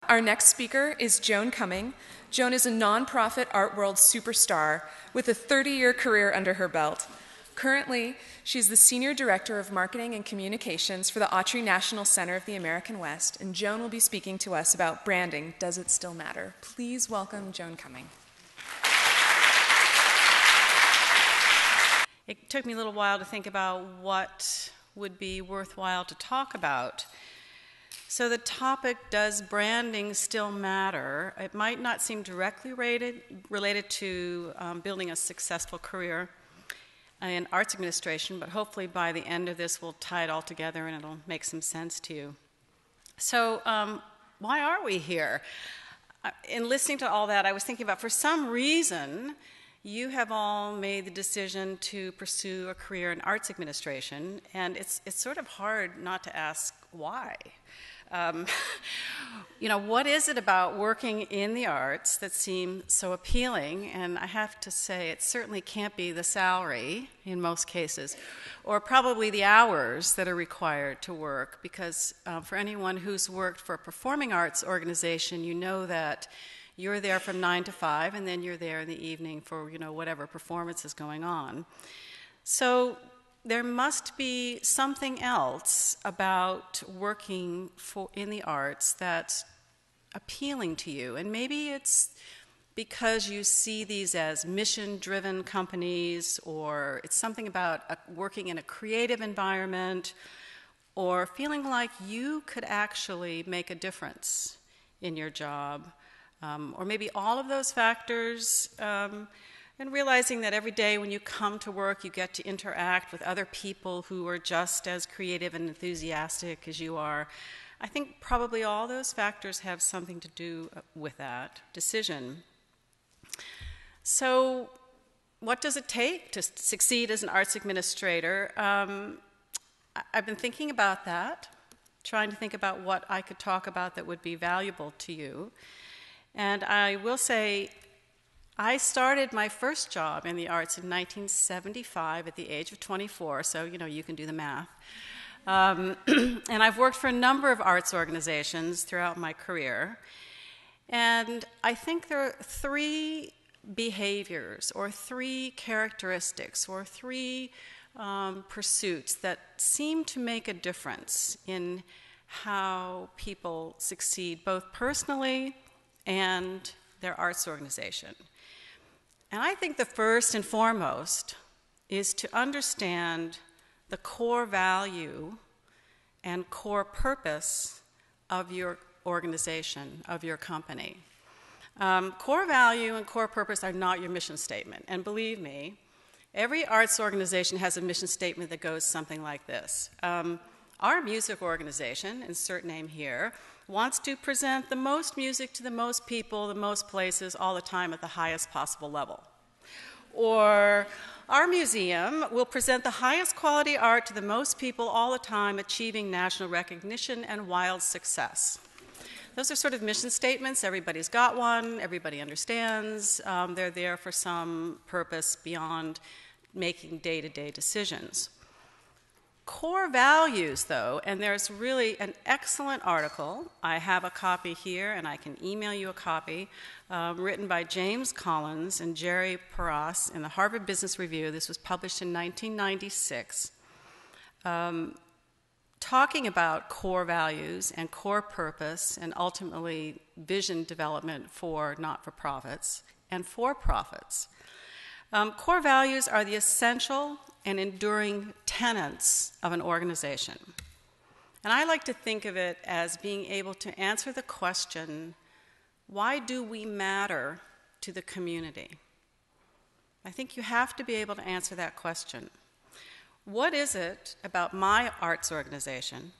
Our next speaker is Joan Cumming. Joan is a nonprofit art world superstar with a 30-year career under her belt. Currently, she's the Senior Director of Marketing and Communications for the Autry National Center of the American West, and Joan will be speaking to us about branding. Does it still matter? Please welcome Joan Cumming. It took me a little while to think about what would be worthwhile to talk about. So the topic, does branding still matter? It might not seem directly related to building a successful career in arts administration, but hopefully by the end of this we'll tie it all together and it'll make some sense to you. So why are we here? In listening to all that, I was thinking about, for some reason, you have all made the decision to pursue a career in arts administration, and it's sort of hard not to ask why. What is it about working in the arts that seems so appealing? And I have to say, it certainly can't be the salary in most cases, or probably the hours that are required to work, because for anyone who's worked for a performing arts organization, you know that you're there from 9 to 5, and then you're there in the evening for whatever performance is going on. So there must be something else about working in the arts that's appealing to you. And maybe it's because you see these as mission-driven companies, or it's something about working in a creative environment, or feeling like you could actually make a difference in your job. Or maybe all of those factors, and realizing that every day when you come to work, you get to interact with other people who are just as creative and enthusiastic as you are. I think probably all those factors have something to do with that decision. So what does it take to succeed as an arts administrator? I've been thinking about that, trying to think about what I could talk about that would be valuable to you. And I will say, I started my first job in the arts in 1975 at the age of 24, so you can do the math. And I've worked for a number of arts organizations throughout my career. And I think there are 3 behaviors, or 3 characteristics, or 3 pursuits that seem to make a difference in how people succeed, both personally and their arts organization. And I think the first and foremost is to understand the core value and core purpose of your organization, of your company. Core value and core purpose are not your mission statement. And believe me, every arts organization has a mission statement that goes something like this. Our music organization, insert name here, wants to present the most music to the most people, the most places, all the time at the highest possible level. Or our museum will present the highest quality art to the most people all the time, achieving national recognition and wild success. Those are sort of mission statements. Everybody's got one. Everybody understands. They're there for some purpose beyond making day-to-day decisions. Core values, though, and there's really an excellent article. I have a copy here, and I can email you a copy, written by James Collins and Jerry Paras in the Harvard Business Review. This was published in 1996, talking about core values and core purpose and ultimately vision development for not-for-profits and for-profits. Core values are the essential and enduring tenets of an organization. And I like to think of it as being able to answer the question, why do we matter to the community? I think you have to be able to answer that question. What is it about my arts organization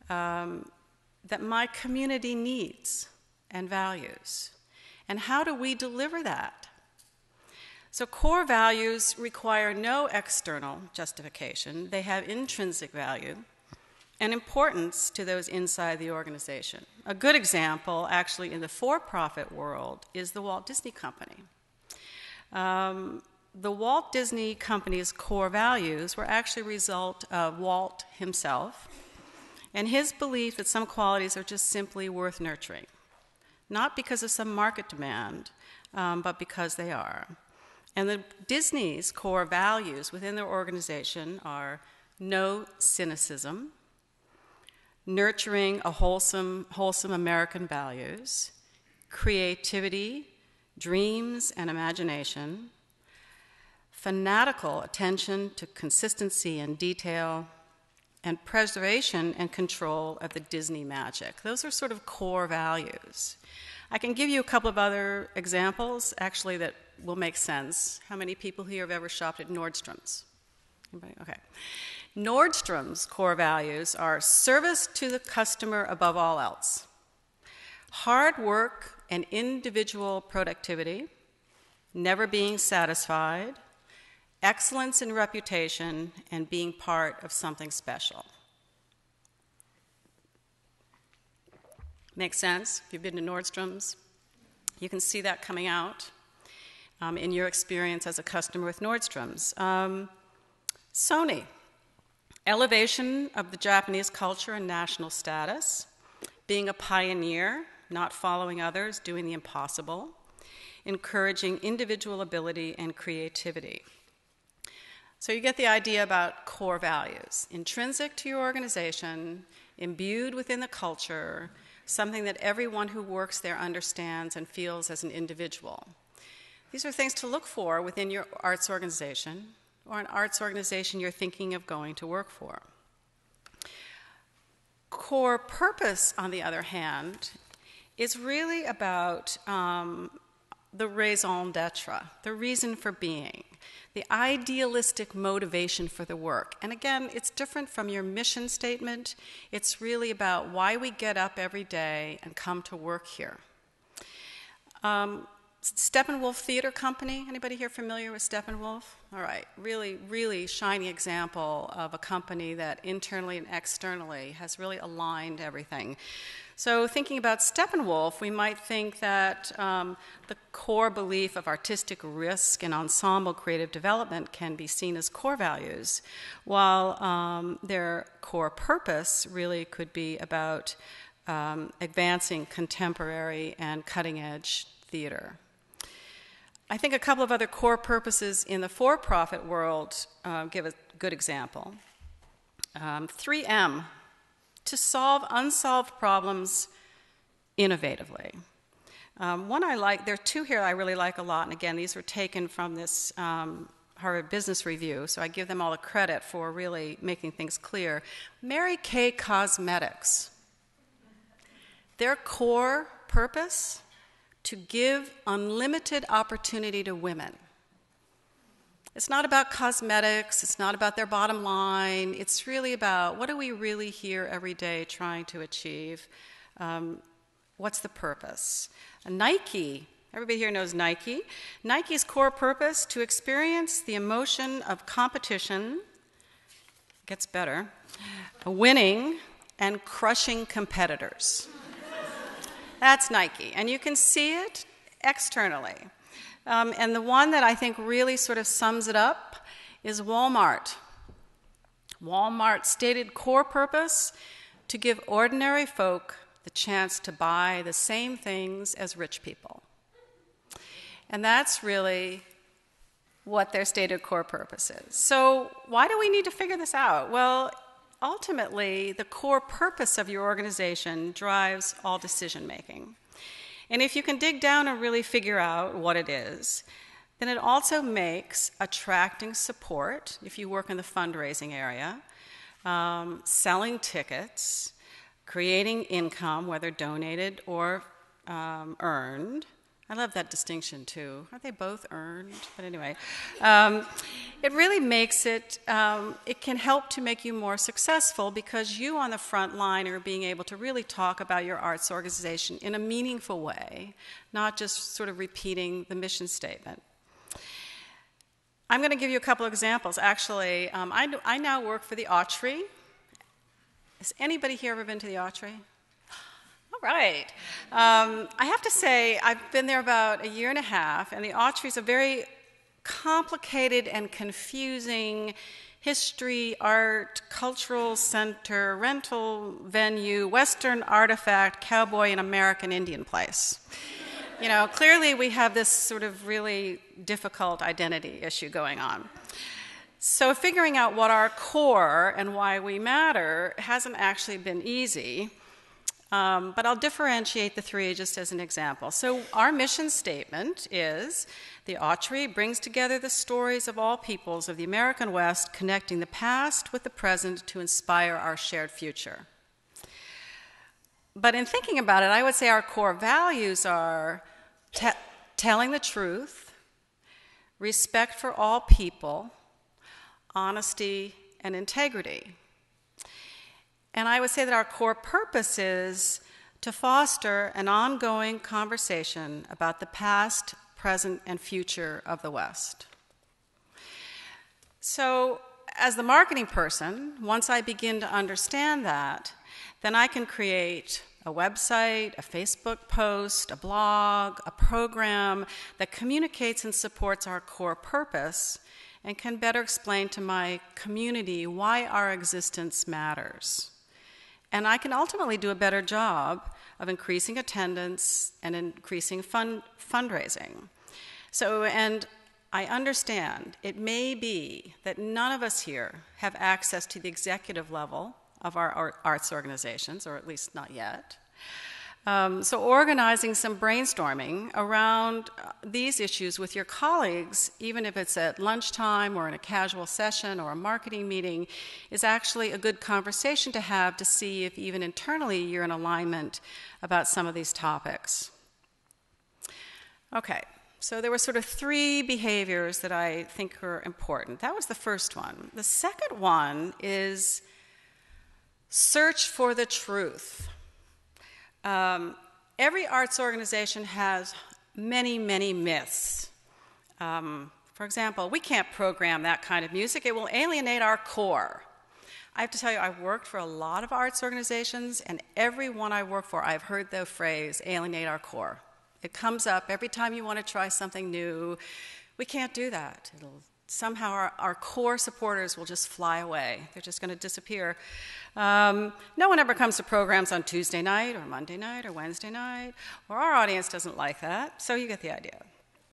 that my community needs and values? And how do we deliver that? So core values require no external justification. They have intrinsic value and importance to those inside the organization. A good example, actually, in the for-profit world is the Walt Disney Company. The Walt Disney Company's core values were actually a result of Walt himself and his belief that some qualities are just simply worth nurturing, not because of some market demand, but because they are. And the Disney's core values within their organization are no cynicism, nurturing a wholesome American values, creativity, dreams, and imagination, fanatical attention to consistency and detail, and preservation and control of the Disney magic. Those are sort of core values. I can give you a couple of other examples, actually, that will make sense. How many people here have ever shopped at Nordstrom's? Anybody? Okay. Nordstrom's core values are service to the customer above all else, hard work and individual productivity, never being satisfied, excellence in reputation, and being part of something special. Makes sense? If you've been to Nordstrom's, you can see that coming out in your experience as a customer with Nordstrom's. Sony, elevation of the Japanese culture and national status, being a pioneer, not following others, doing the impossible, encouraging individual ability and creativity. So you get the idea about core values, intrinsic to your organization, imbued within the culture, something that everyone who works there understands and feels as an individual. These are things to look for within your arts organization or an arts organization you're thinking of going to work for. Core purpose, on the other hand, is really about the raison d'etre, the reason for being, the idealistic motivation for the work. And again, it's different from your mission statement. It's really about why we get up every day and come to work here. Steppenwolf Theater Company, anybody here familiar with Steppenwolf? All right, really, really shining example of a company that internally and externally has really aligned everything. So thinking about Steppenwolf, we might think that the core belief of artistic risk and ensemble creative development can be seen as core values, while their core purpose really could be about advancing contemporary and cutting-edge theater. I think a couple of other core purposes in the for-profit world give a good example. 3M, to solve unsolved problems innovatively. One I like, there are two here I really like a lot, and again, these were taken from this Harvard Business Review, so I give them all the credit for really making things clear. Mary Kay Cosmetics, their core purpose, to give unlimited opportunity to women. It's not about cosmetics, it's not about their bottom line, it's really about what are we really here every day trying to achieve? What's the purpose? Nike, everybody here knows Nike. Nike's core purpose, to experience the emotion of competition, gets better, winning and crushing competitors. That's Nike, and you can see it externally. And the one that I think really sort of sums it up is Walmart. Walmart's stated core purpose, to give ordinary folk the chance to buy the same things as rich people. And that's really what their stated core purpose is. So why do we need to figure this out? Well, ultimately, the core purpose of your organization drives all decision making. And if you can dig down and really figure out what it is, then it also makes attracting support, if you work in the fundraising area, selling tickets, creating income, whether donated or earned. I love that distinction, too. Aren't they both earned? But anyway, it really makes it, it can help to make you more successful because you on the front line are being able to really talk about your arts organization in a meaningful way, not just sort of repeating the mission statement. I'm going to give you a couple of examples. Actually, I now work for the Autry. Has anybody here ever been to the Autry? All right. I have to say, I've been there about a year and a half, and the Autry is a very complicated and confusing history, art, cultural center, rental venue, Western artifact, cowboy, and American Indian place. You know, clearly we have this sort of really difficult identity issue going on. So figuring out what our core and why we matter hasn't actually been easy, but I'll differentiate the three just as an example. So our mission statement is, the Autry brings together the stories of all peoples of the American West, connecting the past with the present to inspire our shared future. But in thinking about it, I would say our core values are telling the truth, respect for all people, honesty, and integrity. And I would say that our core purpose is to foster an ongoing conversation about the past, present, and future of the West. So, as the marketing person, once I begin to understand that, then I can create a website, a Facebook post, a blog, a program that communicates and supports our core purpose and can better explain to my community why our existence matters. And I can ultimately do a better job of increasing attendance and increasing fundraising. So, and I understand it may be that none of us here have access to the executive level of our arts organizations, or at least not yet. So organizing some brainstorming around these issues with your colleagues, even if it's at lunchtime or in a casual session or a marketing meeting, is actually a good conversation to have to see if even internally you're in alignment about some of these topics. Okay, so there were sort of three behaviors that I think are important. That was the first one. The second one is search for the truth. Every arts organization has many, many myths. For example, we can't program that kind of music. It will alienate our core. I have to tell you, I've worked for a lot of arts organizations, and every one I work for, I've heard the phrase, alienate our core. It comes up every time you want to try something new. We can't do that. Somehow our core supporters will just fly away. They're just going to disappear. No one ever comes to programs on Tuesday night or Monday night or Wednesday night, or our audience doesn't like that, so you get the idea.